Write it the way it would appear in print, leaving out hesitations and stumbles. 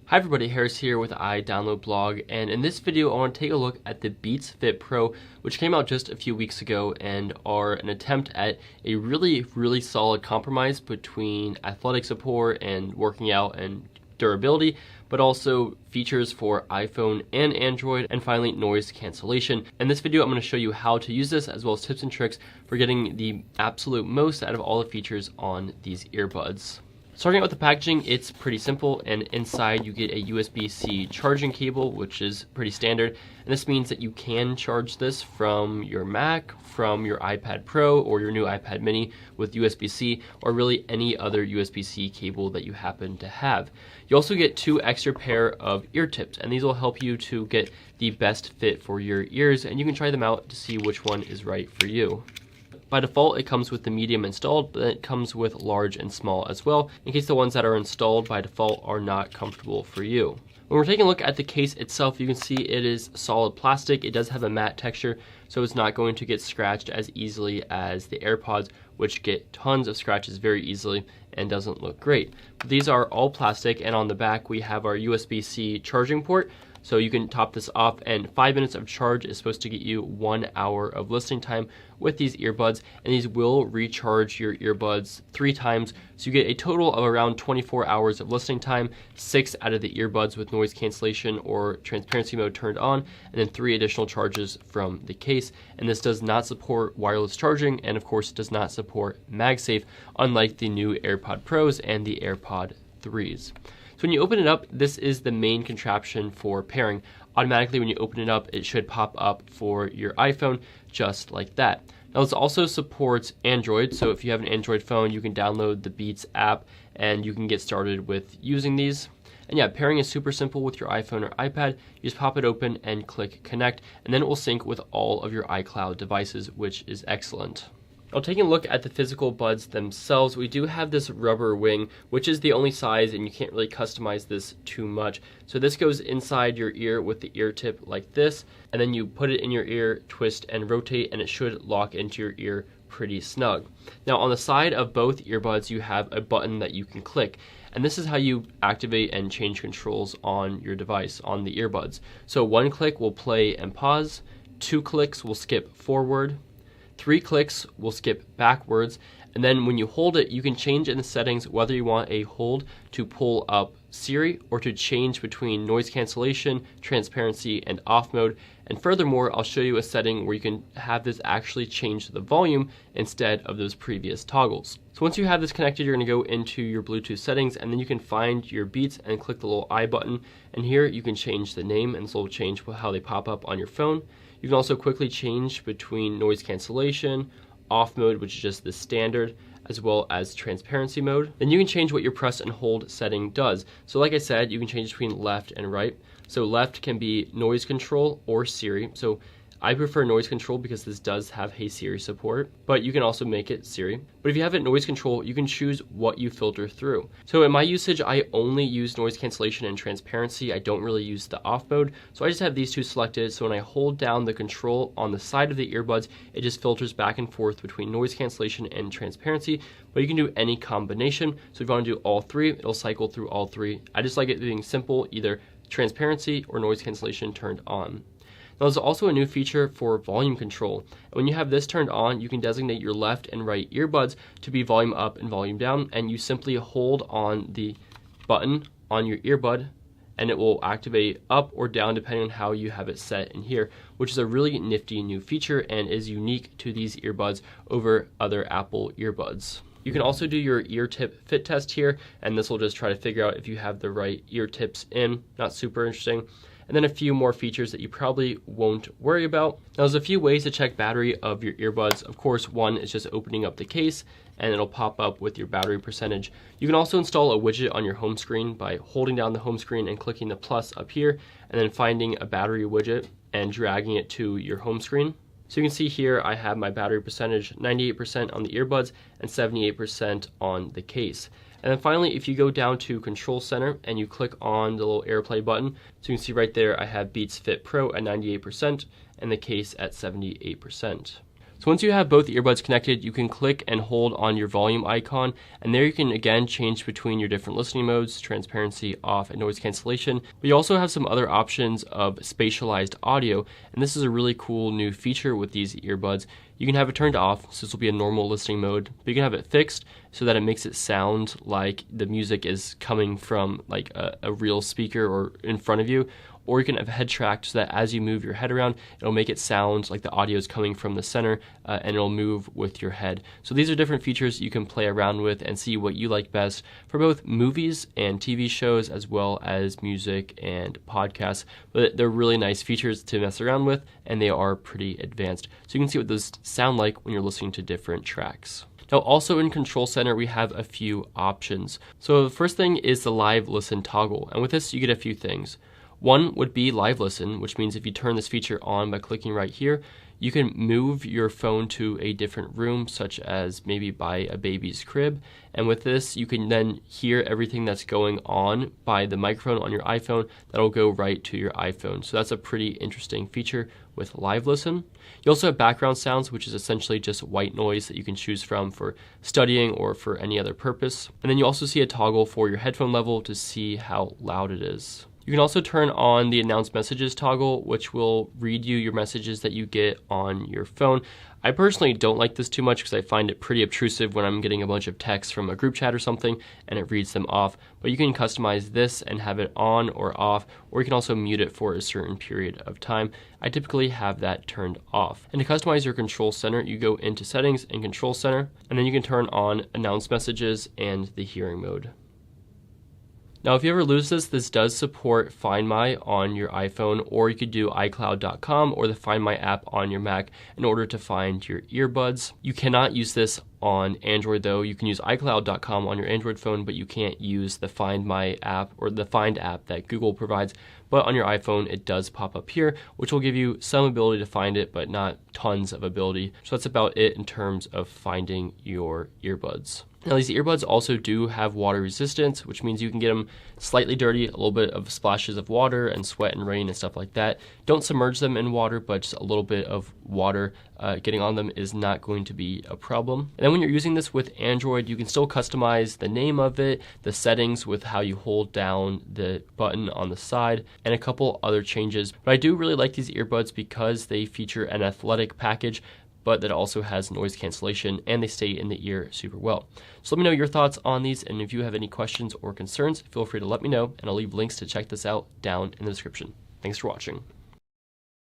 Hi everybody, Harris here with iDownload Blog, and in this video I want to take a look at the Beats Fit Pro, which came out just a few weeks ago and are an attempt at a really solid compromise between athletic support and working out and durability, but also features for iPhone and Android, and finally noise cancellation. In this video I'm going to show you how to use this, as well as tips and tricks for getting the absolute most out of all the features on these earbuds. Starting out with the packaging, it's pretty simple, and inside you get a USB-C charging cable, which is pretty standard. And this means that you can charge this from your Mac, from your iPad Pro, or your new iPad mini with USB-C, or really any other USB-C cable that you happen to have. You also get 2 extra pair of ear tips, and these will help you to get the best fit for your ears, and you can try them out to see which one is right for you. By default, it comes with the medium installed, but it comes with large and small as well, in case the ones that are installed by default are not comfortable for you. When we're taking a look at the case itself, you can see it is solid plastic. It does have a matte texture, so it's not going to get scratched as easily as the AirPods, which get tons of scratches very easily and doesn't look great. But these are all plastic, and on the back we have our USB-C charging port. So you can top this off, and 5 minutes of charge is supposed to get you 1 hour of listening time with these earbuds, and these will recharge your earbuds 3 times. So you get a total of around 24 hours of listening time, 6 out of the earbuds with noise cancellation or transparency mode turned on, and then 3 additional charges from the case. And this does not support wireless charging, and of course does not support MagSafe, unlike the new AirPod Pros and the AirPod 3s. So when you open it up, this is the main contraption for pairing. Automatically when you open it up, it should pop up for your iPhone, just like that. Now this also supports Android, so if you have an Android phone, you can download the Beats app and you can get started with using these. And yeah, pairing is super simple with your iPhone or iPad. You just pop it open and click connect, and then it will sync with all of your iCloud devices, which is excellent. Now, taking a look at the physical buds themselves, we do have this rubber wing, which is the only size, and you can't really customize this too much. So this goes inside your ear with the ear tip like this, and then you put it in your ear, twist and rotate, and it should lock into your ear pretty snug. Now on the side of both earbuds, you have a button that you can click, and this is how you activate and change controls on your device, on the earbuds. So 1 click will play and pause, 2 clicks will skip forward, 3 clicks will skip backwards, and then when you hold it, you can change in the settings whether you want a hold to pull up Siri or to change between noise cancellation, transparency, and off mode. And furthermore, I'll show you a setting where you can have this actually change the volume instead of those previous toggles. So once you have this connected, you're going to go into your Bluetooth settings, and then you can find your Beats and click the little I button, and here you can change the name, and this will change how they pop up on your phone. You can also quickly change between noise cancellation, off mode, which is just the standard, as well as transparency mode. Then you can change what your press and hold setting does. So like I said, you can change between left and right. So left can be noise control or Siri. So I prefer noise control because this does have Hey Siri support, but you can also make it Siri. But if you have it noise control, you can choose what you filter through. So in my usage, I only use noise cancellation and transparency. I don't really use the off mode. So I just have these 2 selected. So when I hold down the control on the side of the earbuds, it just filters back and forth between noise cancellation and transparency, but you can do any combination. So if you want to do all 3, it'll cycle through all 3. I just like it being simple, either transparency or noise cancellation turned on. Now there's also a new feature for volume control. When you have this turned on, you can designate your left and right earbuds to be volume up and volume down, and you simply hold on the button on your earbud and it will activate up or down depending on how you have it set in here, which is a really nifty new feature and is unique to these earbuds over other Apple earbuds. You can also do your ear tip fit test here, and this will just try to figure out if you have the right ear tips in. Not super interesting. And then a few more features that you probably won't worry about. Now there's a few ways to check battery of your earbuds. Of course, one is just opening up the case and it'll pop up with your battery percentage. You can also install a widget on your home screen by holding down the home screen and clicking the plus up here, and then finding a battery widget and dragging it to your home screen. So you can see here I have my battery percentage 98% on the earbuds and 78% on the case. And then finally, if you go down to Control Center and you click on the little AirPlay button, so you can see right there I have Beats Fit Pro at 98% and the case at 78%. So once you have both earbuds connected, you can click and hold on your volume icon, and there you can again change between your different listening modes, transparency, off, and noise cancellation. But you also have some other options of spatialized audio, and this is a really cool new feature with these earbuds. You can have it turned off, so this will be a normal listening mode, but you can have it fixed so that it makes it sound like the music is coming from like a real speaker or in front of you. Or you can have head tracked so that as you move your head around, it'll make it sound like the audio is coming from the center and it'll move with your head. So these are different features you can play around with and see what you like best for both movies and TV shows as well as music and podcasts. But they're really nice features to mess around with, and they are pretty advanced. So you can see what those sound like when you're listening to different tracks. Now also in Control Center, we have a few options. So the first thing is the live listen toggle, and with this you get a few things. One would be live listen, which means if you turn this feature on by clicking right here, you can move your phone to a different room, such as maybe by a baby's crib. And with this, you can then hear everything that's going on by the microphone on your iPhone. That'll go right to your iPhone. So that's a pretty interesting feature with live listen. You also have background sounds, which is essentially just white noise that you can choose from for studying or for any other purpose. And then you also see a toggle for your headphone level to see how loud it is. You can also turn on the Announce Messages toggle, which will read you your messages that you get on your phone. I personally don't like this too much because I find it pretty obtrusive when I'm getting a bunch of texts from a group chat or something and it reads them off. But you can customize this and have it on or off, or you can also mute it for a certain period of time. I typically have that turned off. And to customize your Control Center, you go into Settings and Control Center, and then you can turn on Announce Messages and the hearing mode. Now, if you ever lose this, this does support Find My on your iPhone, or you could do iCloud.com or the Find My app on your Mac in order to find your earbuds. You cannot use this on Android though. You can use iCloud.com on your Android phone, but you can't use the Find My app or the Find app that Google provides. But on your iPhone, it does pop up here, which will give you some ability to find it, but not tons of ability. So that's about it in terms of finding your earbuds. Now, these earbuds also do have water resistance, which means you can get them slightly dirty, a little bit of splashes of water and sweat and rain and stuff like that. Don't submerge them in water, but just a little bit of water getting on them is not going to be a problem. And then when you're using this with Android, you can still customize the name of it, the settings with how you hold down the button on the side, and a couple other changes. But I do really like these earbuds because they feature an athletic package, but that also has noise cancellation and they stay in the ear super well. So let me know your thoughts on these, and if you have any questions or concerns, feel free to let me know, and I'll leave links to check this out down in the description. Thanks for watching.